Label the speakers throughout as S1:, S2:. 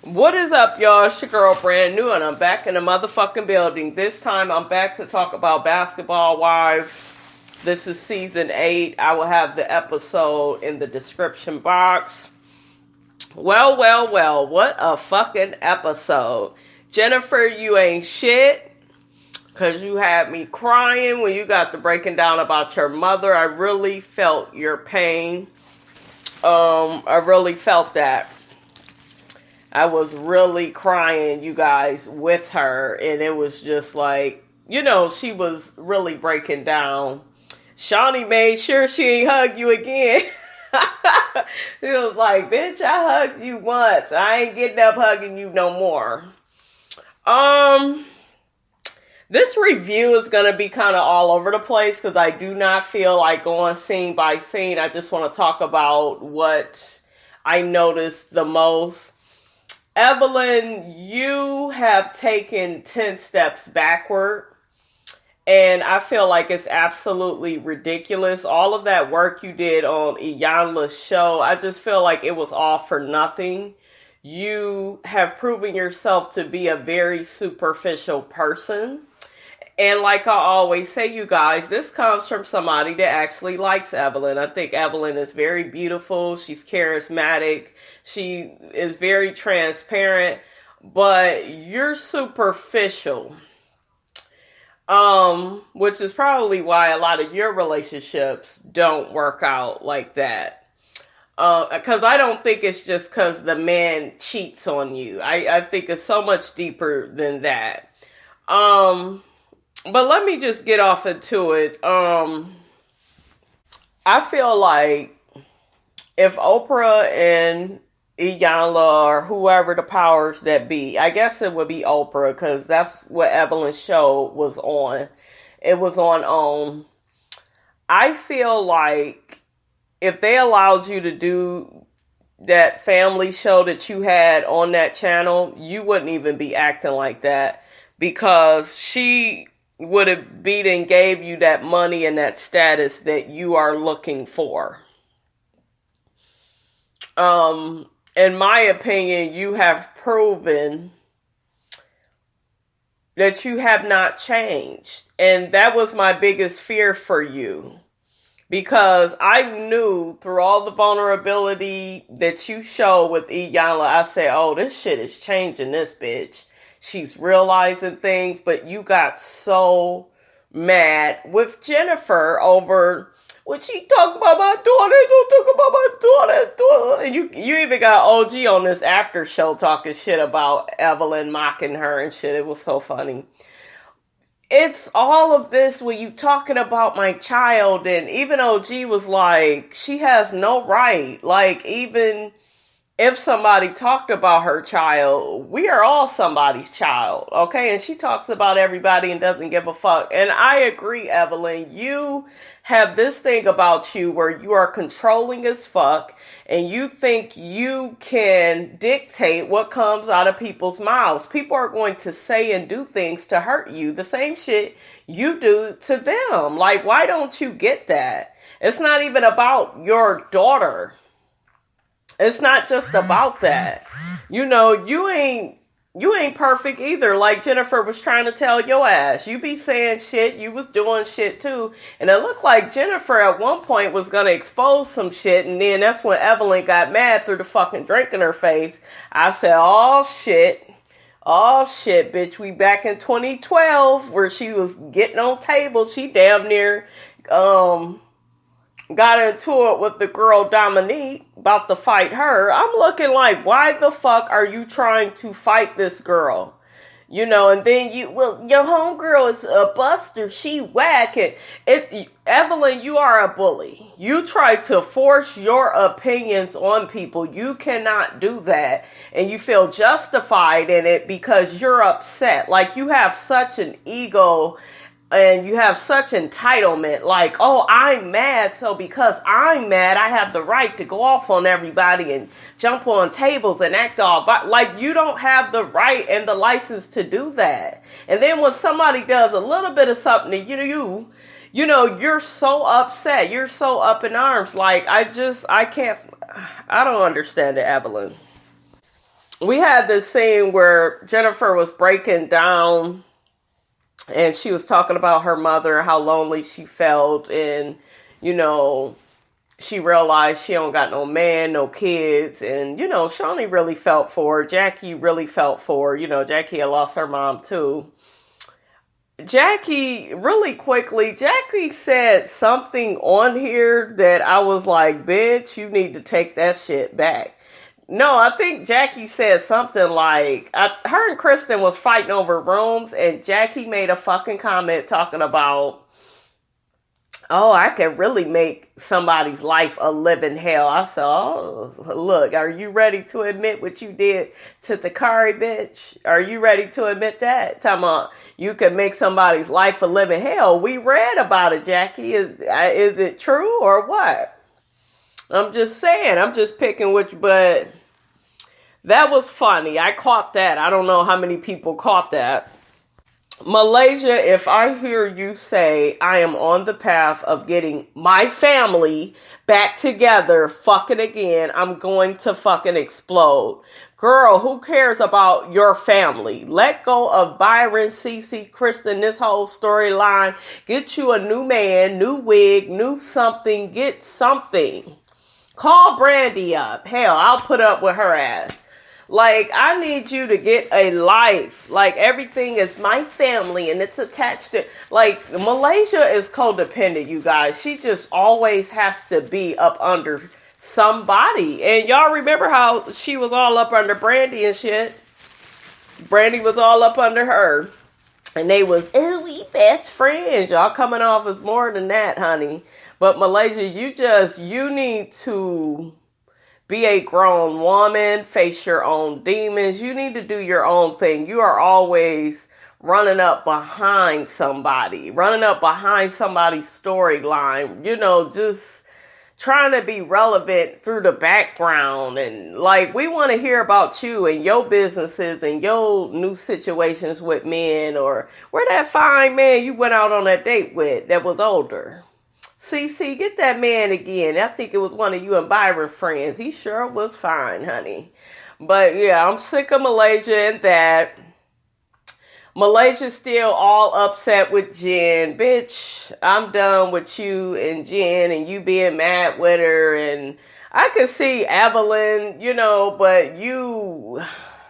S1: What is up, y'all? It's your girl, Brand New, and I'm back in the motherfucking building. This time, I'm back to talk about Basketball Wives. This is season 8. I will have the episode in the description box. Well, what a fucking episode. Jennifer, you ain't shit, because you had me crying when you got to breaking down about your mother. I really felt your pain. I really felt that. I was really crying, you guys, with her, and it was just like, you know, she was really breaking down. Shawnee made sure she ain't hug you again. He was like, bitch, I hugged you once. I ain't getting up hugging you no more. This review is going to be kind of all over the place because I do not feel like going scene by scene. I just want to talk about what I noticed the most. Evelyn, you have taken 10 steps backward, and I feel like it's absolutely ridiculous. All of that work you did on Iyanla's show, I just feel like it was all for nothing. You have proven yourself to be a very superficial person. And like I always say, you guys, this comes from somebody that actually likes Evelyn. I think Evelyn is very beautiful. She's charismatic. She is very transparent. But you're superficial. Which is probably why a lot of your relationships don't work out like that. Because I don't think it's just because the man cheats on you. I think it's so much deeper than that. But let me just get off into it. I feel like if Oprah and Iyanla or whoever the powers that be, I guess it would be Oprah because that's what Evelyn's show was on. It was on I feel like if they allowed you to do that family show that you had on that channel, you wouldn't even be acting like that because she would have beat and gave you that money and that status that you are looking for. In my opinion, you have proven that you have not changed. And that was my biggest fear for you. Because I knew through all the vulnerability that you show with Iyanla, I said, oh, this shit is changing this bitch. She's realizing things, but you got so mad with Jennifer over when she talked about my daughter, don't talk about my daughter. And you even got OG on this after show talking shit about Evelyn mocking her and shit. It was so funny. It's all of this when you talking about my child, and even OG was like, she has no right. Like, even if somebody talked about her child, we are all somebody's child, okay? And she talks about everybody and doesn't give a fuck. And I agree, Evelyn, you have this thing about you where you are controlling as fuck and you think you can dictate what comes out of people's mouths. People are going to say and do things to hurt you, the same shit you do to them. Like, why don't you get that? It's not even about your daughter. It's not just about that. You know, you ain't perfect either. Like Jennifer was trying to tell your ass. You be saying shit. You was doing shit too. And it looked like Jennifer at one point was going to expose some shit. And then that's when Evelyn got mad through the fucking drink in her face. I said, oh shit, bitch. We back in 2012 where she was getting on tables. She damn near, got into it with the girl Dominique, about to fight her. I'm looking like, why the fuck are you trying to fight this girl? You know, and then your homegirl is a buster, she whack it. Evelyn, you are a bully. You try to force your opinions on people. You cannot do that. And you feel justified in it because you're upset. Like, you have such an ego and you have such entitlement, like, oh, I'm mad, so because I'm mad, I have the right to go off on everybody and jump on tables and act all, but like, you don't have the right and the license to do that. And then when somebody does a little bit of something to you, you know, you're so upset, you're so up in arms, like, I don't understand it, Evelyn. we had this scene where Jennifer was breaking down and she was talking about her mother, how lonely she felt, and, you know, she realized she don't got no man, no kids, and, you know, Shawnee really felt for her. Jackie really felt for her. You know, Jackie had lost her mom too. Jackie, really quickly, Jackie said something on here that I was like, bitch, you need to take that shit back. No, I think Jackie said something like, her and Kristen was fighting over rooms, and Jackie made a fucking comment talking about, oh, I can really make somebody's life a living hell. I said, oh, look, are you ready to admit what you did to Takari, bitch? Are you ready to admit that? Talking about you can make somebody's life a living hell. We read about it, Jackie. Is it true or what? I'm just saying. I'm just picking which, but that was funny. I caught that. I don't know how many people caught that. Malaysia, if I hear you say I am on the path of getting my family back together fucking again, I'm going to fucking explode. Girl, who cares about your family? Let go of Byron, Cece, Kristen, this whole storyline. Get you a new man, new wig, new something. Get something. Call Brandy up. Hell, I'll put up with her ass. Like, I need you to get a life. Like, everything is my family and it's attached to... Like, Malaysia is codependent, you guys. She just always has to be up under somebody. And y'all remember how she was all up under Brandy and shit? Brandy was all up under her. And they was, oh, we best friends. Y'all coming off as more than that, honey. But Malaysia, you need to... be a grown woman, face your own demons. You need to do your own thing. You are always running up behind somebody's storyline. You know, just trying to be relevant through the background. And like, we want to hear about you and your businesses and your new situations with men, or where that fine man you went out on that date with that was older. CC, get that man again. I think it was one of you and Byron friends. He sure was fine, honey. But yeah, I'm sick of Malaysia and that. Malaysia's still all upset with Jen. Bitch, I'm done with you and Jen and you being mad with her. And I could see Evelyn, you know, but you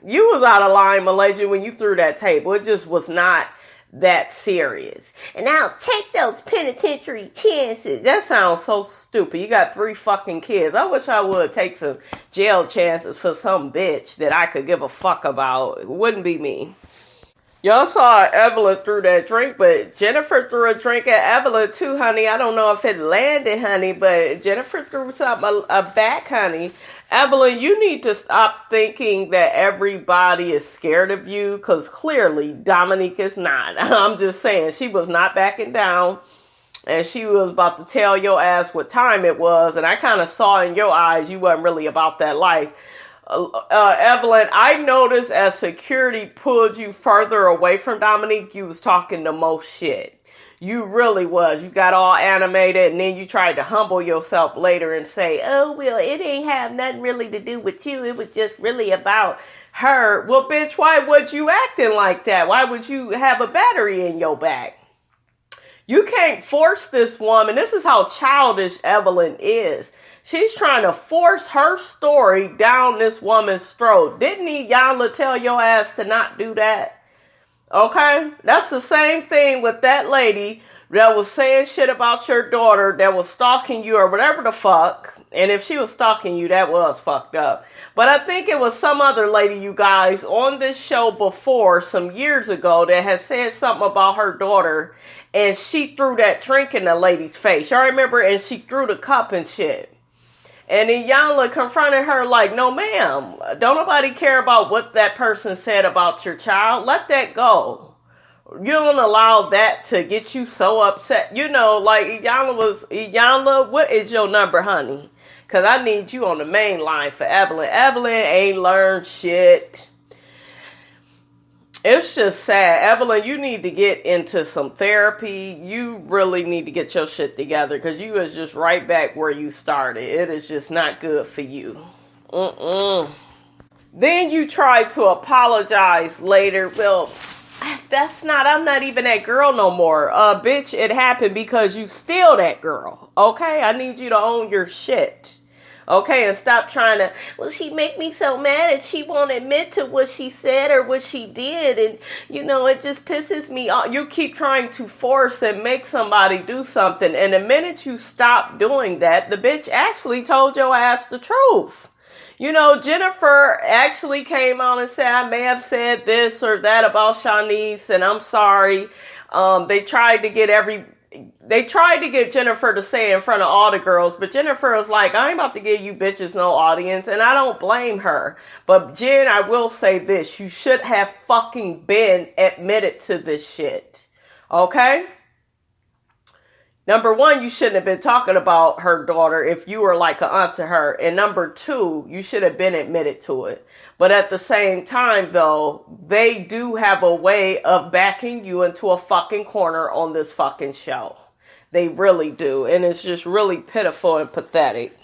S1: was out of line, Malaysia, when you threw that table. It just was not that serious. And I'll take those penitentiary chances. That sounds so stupid. You got 3 fucking kids. I wish I would take some jail chances for some bitch that I could give a fuck about. It wouldn't be me. Y'all saw Evelyn threw that drink, but Jennifer threw a drink at Evelyn too, honey. I don't know if it landed, honey, but Jennifer threw something back, honey. Evelyn, you need to stop thinking that everybody is scared of you, because clearly Dominique is not. I'm just saying, she was not backing down, and she was about to tell your ass what time it was, and I kind of saw in your eyes you wasn't really about that life. Evelyn, I noticed as security pulled you further away from Dominique, you was talking the most shit. You really was. You got all animated, and then you tried to humble yourself later and say, oh, well, it ain't have nothing really to do with you. It was just really about her. Well, bitch, why would you acting like that? Why would you have a battery in your back? You can't force this woman. This is how childish Evelyn is. She's trying to force her story down this woman's throat. Didn't Iyanla tell your ass to not do that? Okay? That's the same thing with that lady that was saying shit about your daughter, that was stalking you or whatever the fuck. And if she was stalking you, that was fucked up. But I think it was some other lady, you guys, on this show before, some years ago, that had said something about her daughter. And she threw that drink in the lady's face. Y'all remember? And she threw the cup and shit. And Iyanla confronted her like, no, ma'am, don't nobody care about what that person said about your child. Let that go. You don't allow that to get you so upset. You know, like Iyanla, what is your number, honey? Because I need you on the main line for Evelyn. Evelyn ain't learned shit. It's just sad. Evelyn, you need to get into some therapy. You really need to get your shit together, because you is just right back where you started. It is just not good for you. Then you try to apologize later. Well, I'm not even that girl no more. Bitch, it happened because you still that girl. Okay? I need you to own your shit. Okay? And stop trying to, well, she make me so mad and she won't admit to what she said or what she did. And, it just pisses me off. You keep trying to force and make somebody do something. And the minute you stop doing that, the bitch actually told your ass the truth. Jennifer actually came out and said, I may have said this or that about Shanice, and I'm sorry. They tried to get Jennifer to say in front of all the girls, but Jennifer was like, I ain't about to give you bitches no audience, and I don't blame her. But Jen, I will say this, you should have fucking been admitted to this shit. Okay? Number one, you shouldn't have been talking about her daughter if you were like an aunt to her. And number two, you should have been admitted to it. But at the same time, though, they do have a way of backing you into a fucking corner on this fucking show. They really do. And it's just really pitiful and pathetic.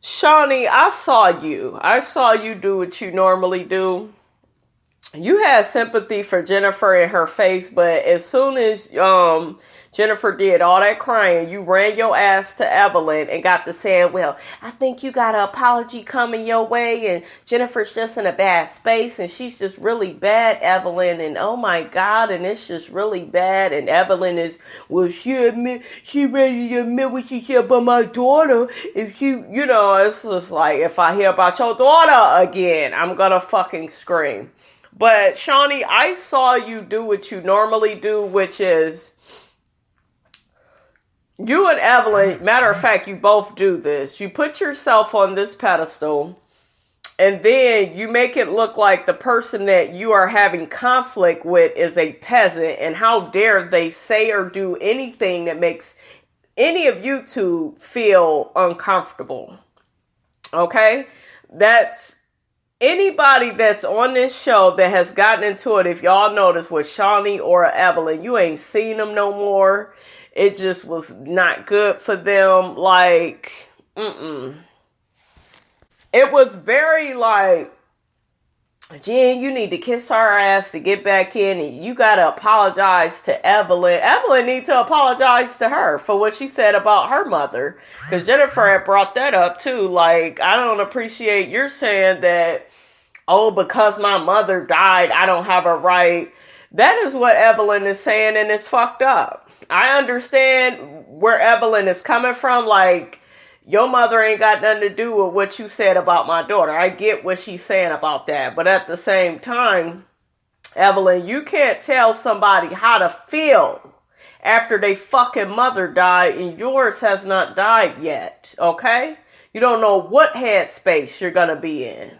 S1: Shawnee, I saw you. I saw you do what you normally do. You had sympathy for Jennifer in her face, but as soon as Jennifer did all that crying, you ran your ass to Evelyn and got to saying, well, I think you got an apology coming your way, and Jennifer's just in a bad space, and she's just really bad, Evelyn, and oh my God, and it's just really bad, and Evelyn is, well, she ready to admit what she said about my daughter, if she, it's just like, if I hear about your daughter again, I'm gonna fucking scream. But Shawnee, I saw you do what you normally do, which is, you and Evelyn, matter of fact, you both do this. You put yourself on this pedestal, and then you make it look like the person that you are having conflict with is a peasant, and how dare they say or do anything that makes any of you two feel uncomfortable. Okay? That's anybody that's on this show that has gotten into it, if y'all notice, with Shawnee or Evelyn, you ain't seen them no more. It just was not good for them. Like, It was very like, Jen, you need to kiss her ass to get back in, and you gotta apologize to Evelyn. Evelyn needs to apologize to her for what she said about her mother. Because Jennifer had brought that up too. Like, I don't appreciate you're saying that, oh, because my mother died, I don't have a right. That is what Evelyn is saying, and it's fucked up. I understand where Evelyn is coming from. Like, your mother ain't got nothing to do with what you said about my daughter. I get what she's saying about that. But at the same time, Evelyn, you can't tell somebody how to feel after they fucking mother died and yours has not died yet. Okay? You don't know what headspace you're gonna be in.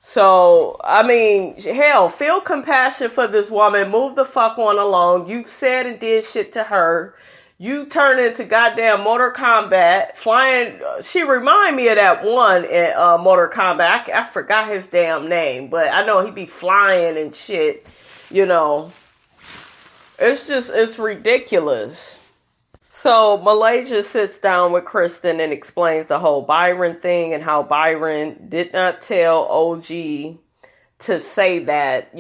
S1: So, I mean, hell, feel compassion for this woman. Move the fuck on along. You said and did shit to her. You turn into goddamn Mortal Kombat. Flying, she remind me of that one in Mortal Kombat. I forgot his damn name, but I know he be flying and shit. It's ridiculous. So Malaysia sits down with Kristen and explains the whole Byron thing and how Byron did not tell OG to say that,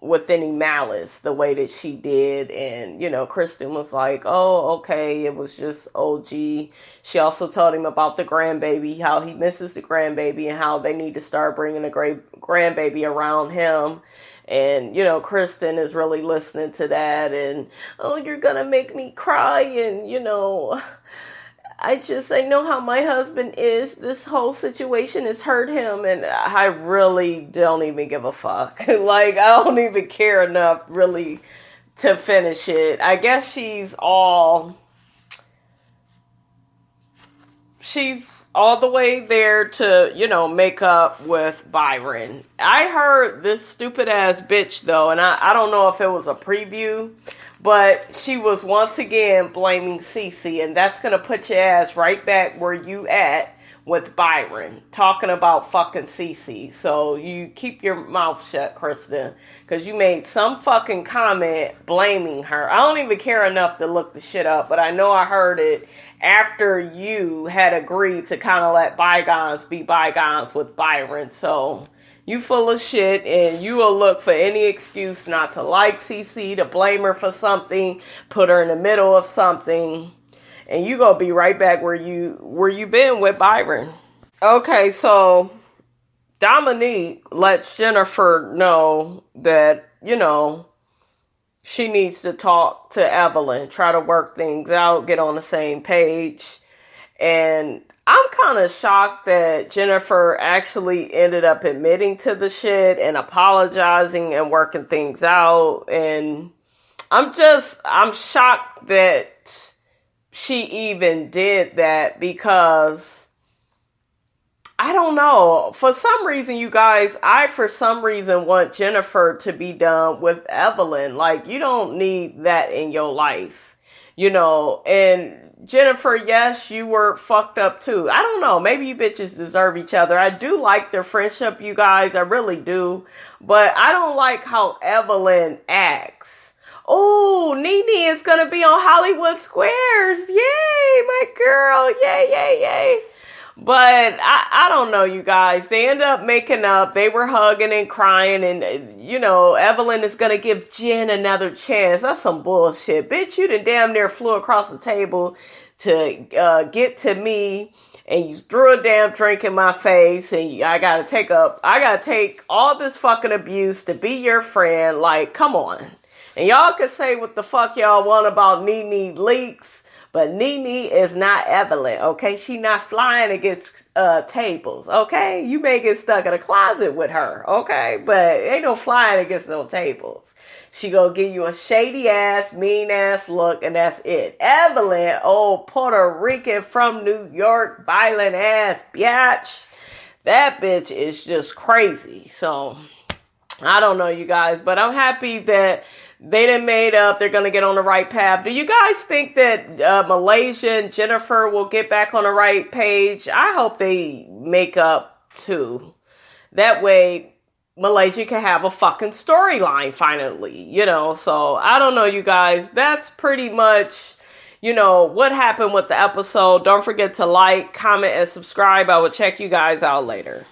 S1: with any malice the way that she did. And, Kristen was like, oh, okay, it was just OG. She also told him about the grandbaby, how he misses the grandbaby and how they need to start bringing the grandbaby around him. And, Kristen is really listening to that and, oh, you're going to make me cry. And, I know how my husband is. This whole situation has hurt him. And I really don't even give a fuck. Like, I don't even care enough really to finish it. I guess she's all the way there to, make up with Byron. I heard this stupid ass bitch though, and I don't know if it was a preview, but she was once again blaming Cece, and that's going to put your ass right back where you at with Byron, talking about fucking Cece. So you keep your mouth shut, Kristen, because you made some fucking comment blaming her. I don't even care enough to look the shit up, but I know I heard it after you had agreed to kind of let bygones be bygones with Byron. So you full of shit, and you will look for any excuse not to like Cece, to blame her for something, put her in the middle of something, and you gonna be right back where you been with Byron. Okay, so Dominique lets Jennifer know that, she needs to talk to Evelyn, try to work things out, get on the same page. And I'm kind of shocked that Jennifer actually ended up admitting to the shit and apologizing and working things out. And I'm shocked that she even did that, because I don't know. For some reason, you guys, I want Jennifer to be done with Evelyn. Like, you don't need that in your life, and Jennifer, yes, you were fucked up too. I don't know. Maybe you bitches deserve each other. I do like their friendship, you guys. I really do. But I don't like how Evelyn acts. Oh, Nene is going to be on Hollywood Squares. Yay, my girl. Yay, yay, yay. But I don't know, you guys. They end up making up. They were hugging and crying. And, Evelyn is going to give Jen another chance. That's some bullshit. Bitch, you done damn near flew across the table to get to me. And you threw a damn drink in my face. And I got to take all this fucking abuse to be your friend. Like, come on. And y'all can say what the fuck y'all want about Nene Leakes. But Nene is not Evelyn, okay? She not flying against tables, okay? You may get stuck in a closet with her, okay? But ain't no flying against no tables. She gonna give you a shady ass, mean ass look, and that's it. Evelyn, old Puerto Rican from New York, violent ass bitch. That bitch is just crazy. So, I don't know, you guys. But I'm happy that they done made up. They're going to get on the right path. Do you guys think that Malaysia and Jennifer will get back on the right page? I hope they make up too. That way, Malaysia can have a fucking storyline finally, So, I don't know, you guys. That's pretty much, what happened with the episode. Don't forget to like, comment, and subscribe. I will check you guys out later.